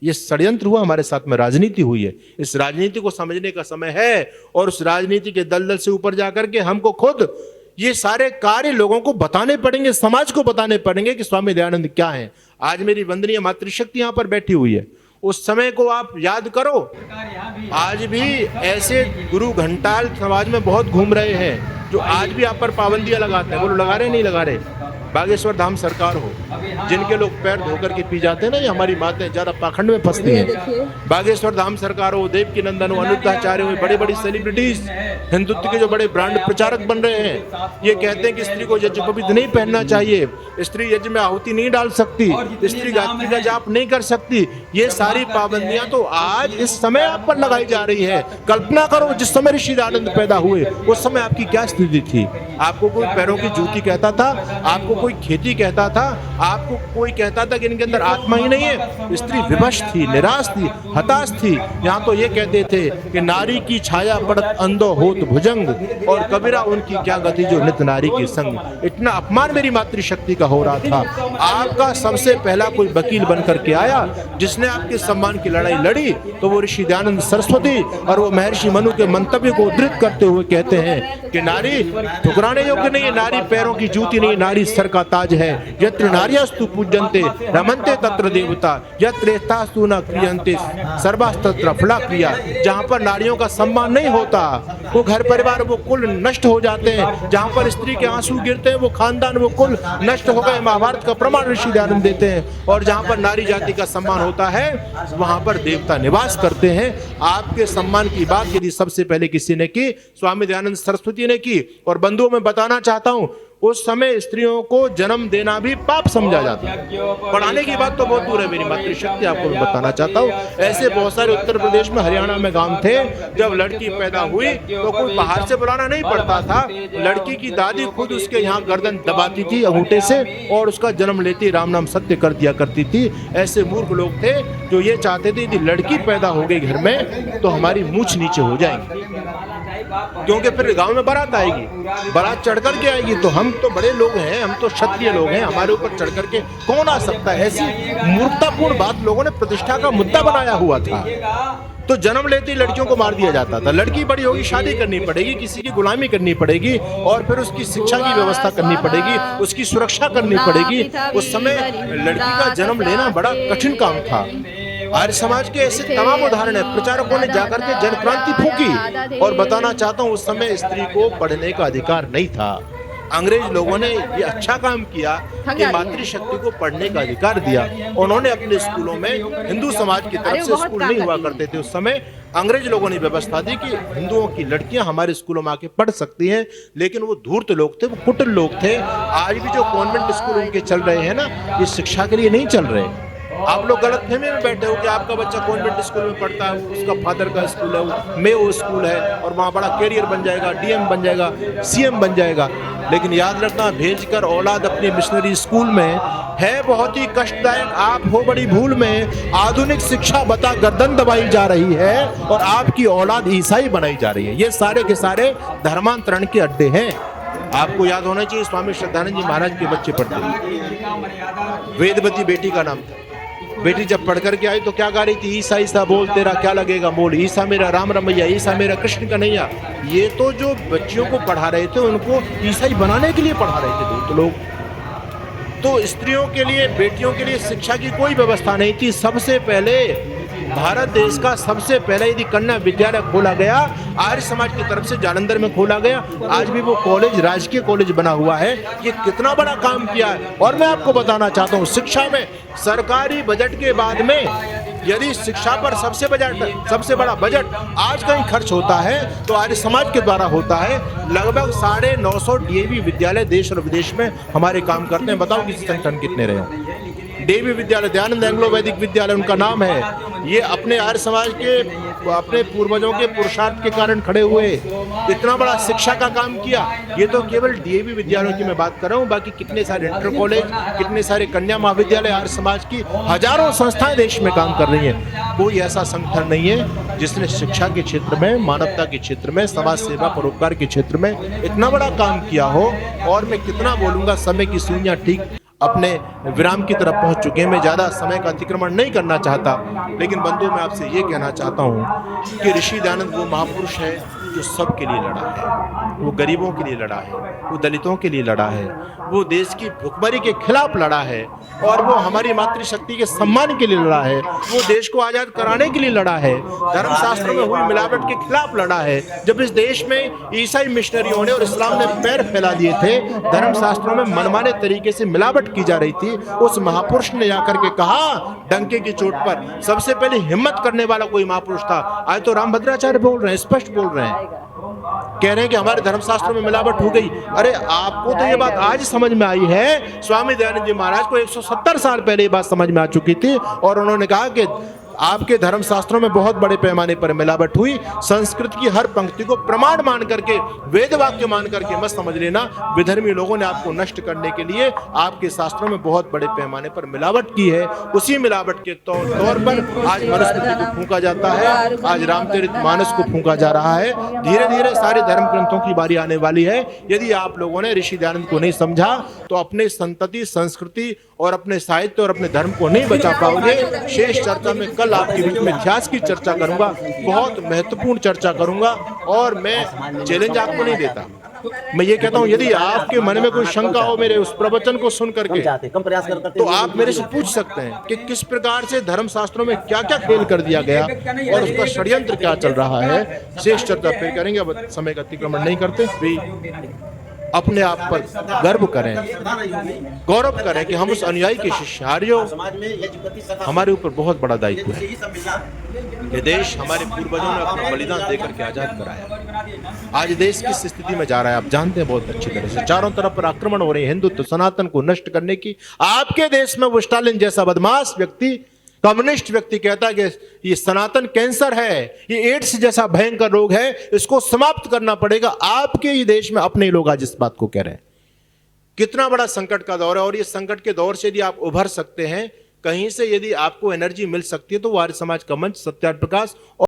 ये षड्यंत्र हुआ, हमारे साथ में राजनीति हुई है। इस राजनीति को समझने का समय है और उस राजनीति के दलदल से ऊपर जाकर के हमको खुद ये सारे कार्य लोगों को बताने पड़ेंगे, समाज को बताने पड़ेंगे कि स्वामी दयानंद क्या है। आज मेरी वंदनीय मातृशक्ति यहाँ पर बैठी हुई है, उस समय को आप याद करो। आज भी ऐसे गुरु घंटाल समाज में बहुत घूम रहे हैं जो आज भी आप पर पाबंदियां लगाते हैं। बोलो लगा रहे नहीं लगा रहे? बागेश्वर धाम सरकार हो, जिनके लोग पैर धोकर के पी जाते हैं ना, ये हमारी बातें ज्यादा पाखंड में फंसती हैं। बागेश्वर धाम सरकार हो, देवकी नंदन हो, अनुद्धाचार्य हो, बड़े बड़ी सेलिब्रिटीज हिंदुत्व के जो बड़े ब्रांड प्रचारक बन रहे हैं, ये कहते हैं कि स्त्री को यज्ञ पवित्र नहीं पहनना चाहिए, स्त्री यज्ञ में आहुति नहीं डाल सकती, स्त्री गायत्री का जाप नहीं कर सकती। ये सारी पाबंदियां तो आज इस समय आप पर लगाई जा रही है। कल्पना करो जिस समय ऋषि दयानंद पैदा हुए उस समय आपकी क्या स्थिति थी। आपको कोई पैरों की जूती कहता था, आपको कोई खेती कहता था, आपको कोई कहता था कि इनके अंदर आत्मा ही नहीं है। स्त्री विवश थी, निराश थी, हताश थी। यहाँ तो ये कहते थे कि नारी की छाया पड़त अंधो होत भुजंग, और कबीरा उनकी क्या गति जो नित नारी के संग। इतना अपमान मेरी मातृशक्ति का हो रहा था। आपका सबसे पहला कोई वकील बन करके आया जिसने आपके सम्मान की लड़ाई लड़ी तो वो ऋषि दयानंद सरस्वती, और वो महर्षि मनु के मंतव्य को उद्धृत करते हुए कहते हैं कि नारी ठुकराने योग्य नहीं है, नारी पैरों की जूती नहीं, नारी सर का ताज है। यत्र नार्यस्तु पूज्यन्ते रमन्ते तत्र देवता, यत्र एतास्तु न क्रियन्ते सर्वास्तत्र फला क्रिया। जहाँ पर नारियों का सम्मान नहीं होता वो घर परिवार, वो कुल नष्ट हो जाते हैं। जहाँ पर स्त्री के आंसू गिरते हैं वो खानदान, वो कुल नष्ट हो गए। महाभारत का प्रमाण ऋषि दयानंद देते हैं। और जहाँ पर नारी जाति का सम्मान होता है वहाँ पर देवता निवास करते हैं। आपके सम्मान की बात यदि सबसे पहले किसी ने की, स्वामी दयानंद सरस्वती ने की। और बंधुओं में बताना चाहता हूँ, उस समय स्त्रियों को जन्म देना भी पाप समझा जाता है। पढ़ाने की बात तो बहुत दूर है, मेरी मातृशक्ति आपको मैं बताना चाहता हूँ। ऐसे बहुत सारे उत्तर प्रदेश में, हरियाणा में गांव थे, जब लड़की पैदा हुई तो कोई बाहर से बुलाना नहीं पड़ता था। लड़की की दादी खुद उसके यहाँ गर्दन दबाती थी अंगूठे से और उसका जन्म लेती राम नाम सत्य कर दिया करती थी। ऐसे मूर्ख लोग थे जो ये चाहते थे यदि लड़की पैदा हो गई घर में तो हमारी मूंछ नीचे हो जाएगी, क्योंकि फिर गांव में बारात आएगी, बारात चढ़ करके आएगी। तो हम तो बड़े लोग हैं, हम तो क्षत्रिय लोग हैं, हमारे ऊपर चढ़ करके कौन आ सकता है। ऐसी मूर्खतापूर्ण बात लोगों ने प्रतिष्ठा का मुद्दा बनाया हुआ था। तो जन्म लेती लड़कियों को मार दिया जाता था। लड़की बड़ी होगी, शादी करनी पड़ेगी, किसी की गुलामी करनी पड़ेगी और फिर उसकी शिक्षा की व्यवस्था करनी पड़ेगी, उसकी सुरक्षा करनी पड़ेगी। उस समय लड़की का जन्म लेना बड़ा कठिन काम था। आर्य समाज के ऐसे तमाम उदाहरण है। प्रचारकों ने जाकर के जन क्रांति फूकी। और बताना चाहता हूँ, उस समय स्त्री को पढ़ने का अधिकार नहीं था। अंग्रेज लोगों ने ये अच्छा काम किया कि मातृशक्ति को पढ़ने का अधिकार दिया। उन्होंने अपने स्कूलों में, हिंदू समाज की तरफ से स्कूल नहीं हुआ करते थे उस समय, अंग्रेज लोगों ने व्यवस्था दी कि हिंदुओं की लड़कियां हमारे स्कूलों में आके पढ़ सकती हैं। लेकिन वो धूर्त लोग थे, वो कुटिल लोग थे। आज भी जो कॉन्वेंट स्कूल उनके चल रहे हैं ना, ये शिक्षा के लिए नहीं चल रहे। आप लोग गलत फहमी में बैठे हो कि आपका बच्चा कॉन्वेंट स्कूल में पढ़ता है, उसका फादर का स्कूल है, मेयो स्कूल है और वहाँ बड़ा कैरियर बन जाएगा, डीएम बन जाएगा, सीएम बन जाएगा। लेकिन याद रखना, भेजकर औलाद अपनी मिशनरी स्कूल में है बहुत ही कष्टदायक। आप हो बड़ी भूल में, आधुनिक शिक्षा बता गर्दन दबाई जा रही है और आपकी औलाद ईसाई बनाई जा रही है। ये सारे के सारे धर्मांतरण के अड्डे हैं। आपको याद होना चाहिए, स्वामी श्रद्धानंद जी महाराज के बच्चे पढ़ते थे, वेदवती बेटी का नाम था। बेटी जब पढ़ करके आई तो क्या गा रही थी? ईसा ईसा बोल तेरा क्या लगेगा मोल, ईसा मेरा राम रमैया, ईसा मेरा कृष्ण कन्हैया। ये तो जो बच्चियों को पढ़ा रहे थे उनको ईसाई बनाने के लिए पढ़ा रहे थे तो लोग। तो स्त्रियों के लिए, बेटियों के लिए शिक्षा की कोई व्यवस्था नहीं थी। सबसे पहले भारत देश का सबसे पहले यदि कन्या विद्यालय खोला गया आर्य समाज की तरफ से, जालंधर में खोला गया। आज भी वो कॉलेज राजकीय कॉलेज बना हुआ है। ये कितना बड़ा काम किया है। और मैं आपको बताना चाहता हूँ, शिक्षा में सरकारी बजट के बाद में यदि शिक्षा पर सबसे बड़ा बजट आज कहीं खर्च होता है तो आर्य समाज के द्वारा होता है। लगभग 950 डीएवी विद्यालय देश और विदेश में हमारे काम करते हैं। बताओ किसी संगठन कितने रहे? डीएवी विद्यालय, दयानंद एंग्लो वैदिक विद्यालय उनका नाम है। ये अपने आर्य समाज के, अपने पूर्वजों के पुरुषार्थ के कारण खड़े हुए, इतना बड़ा शिक्षा का काम किया। ये तो केवल डीएवी विद्यालयों की मैं बात कर रहा हूँ, बाकी कितने सारे इंटर कॉलेज, कितने सारे कन्या महाविद्यालय, आर्य समाज की हजारों संस्थाएं देश में काम कर रही हैं। कोई ऐसा संगठन नहीं है जिसने शिक्षा के क्षेत्र में, मानवता के क्षेत्र में, समाज सेवा परोपकार के क्षेत्र में इतना बड़ा काम किया हो। और मैं कितना बोलूंगा, समय की सुइयां ठीक अपने विराम की तरफ पहुंच चुके हैं। मैं ज़्यादा समय का अतिक्रमण नहीं करना चाहता, लेकिन बंधु मैं आपसे ये कहना चाहता हूँ कि ऋषि दयानंद वो महापुरुष है जो सबके लिए लड़ा है। वो गरीबों के लिए लड़ा है, वो दलितों के लिए लड़ा है, वो देश की भुखमरी के खिलाफ लड़ा है, और वो हमारी मातृशक्ति के सम्मान के लिए लड़ा है, वो देश को आज़ाद कराने के लिए लड़ा है, धर्मशास्त्रों में हुई मिलावट के खिलाफ लड़ा है। जब इस देश में ईसाई मिशनरियों ने और इस्लाम ने पैर फैला दिए थे, धर्मशास्त्रों में मनमाने तरीके से मिलावट की जा रही थी, उस महापुरुष ने जाकर के कहा डंके की चोट पर, सबसे पहले हिम्मत करने वाला कोई महापुरुष था। आज तो रामभद्राचार्य बोल रहे हैं, स्पष्ट बोल रहे हैं, कह रहे हैं कि हमारे धर्मशास्त्रों में मिलावट हो गई। अरे आपको तो ये बात आज समझ में आई है, स्वामी दयानंद जी महाराज को 170 साल पहले ये बात समझ में आ चुकी थी, और उन्होंने कहा कि आपके धर्मशास्त्रों में बहुत बड़े पैमाने पर मिलावट हुई। संस्कृत की हर पंक्ति को प्रमाण मान करके, वेद वाक्य मान करके मत समझ लेना, विधर्मी लोगों ने आपको नष्ट करने के लिए आपके शास्त्रों में बहुत बड़े पैमाने पर मिलावट की है। उसी मिलावट के तौर पर आज मनुस्मृति को फूंका जाता है, आज रामचरितमानस को फूंका जा रहा है। धीरे धीरे सारे धर्म ग्रंथों की बारी आने वाली है। यदि आप लोगों ने ऋषि दयानंद को नहीं समझा तो अपने संतति, संस्कृति और अपने साहित्य और अपने धर्म को नहीं बचा पाओगे। शेष चर्चा में कल आपके बीच में इतिहास की चर्चा करूंगा, बहुत महत्वपूर्ण चर्चा करूंगा, और मैं चैलेंज आपको नहीं देता। मैं ये कहता हूं यदि आपके मन में कोई शंका हो मेरे उस प्रवचन को सुन करके, तो आप मेरे से पूछ सकते हैं कि किस प्रकार से धर्मशास्त्रों में क्या क्या खेल कर दिया गया और उसका षड्यंत्र क्या चल रहा है। शेष चर्चा फिर करेंगे, अब समय का अतिक्रमण नहीं करते। भी अपने आप पर गर्व करें, गौरव करें कि हम उस अनुयायी के शिष्यार्यों, हमारे ऊपर बहुत बड़ा दायित्व है। ये देश हमारे पूर्वजों ने अपना बलिदान देकर के आजाद कराया। आज देश किस स्थिति में जा रहा है आप जानते हैं बहुत अच्छी तरह से। चारों तरफ पर आक्रमण हो रहे हैं हिंदुत्व, सनातन को नष्ट करने की। आपके देश में वो स्टालिन जैसा बदमाश व्यक्ति, कम्युनिस्ट व्यक्ति कहता है कि ये सनातन कैंसर है, ये एड्स जैसा भयंकर रोग है, इसको समाप्त करना पड़ेगा। आपके ही देश में अपने लोग आज इस बात को कह रहे हैं। कितना बड़ा संकट का दौर है, और ये संकट के दौर से यदि आप उभर सकते हैं, कहीं से यदि आपको एनर्जी मिल सकती है, तो वो आर्य समाज का मंच, सत्यार्थ प्रकाश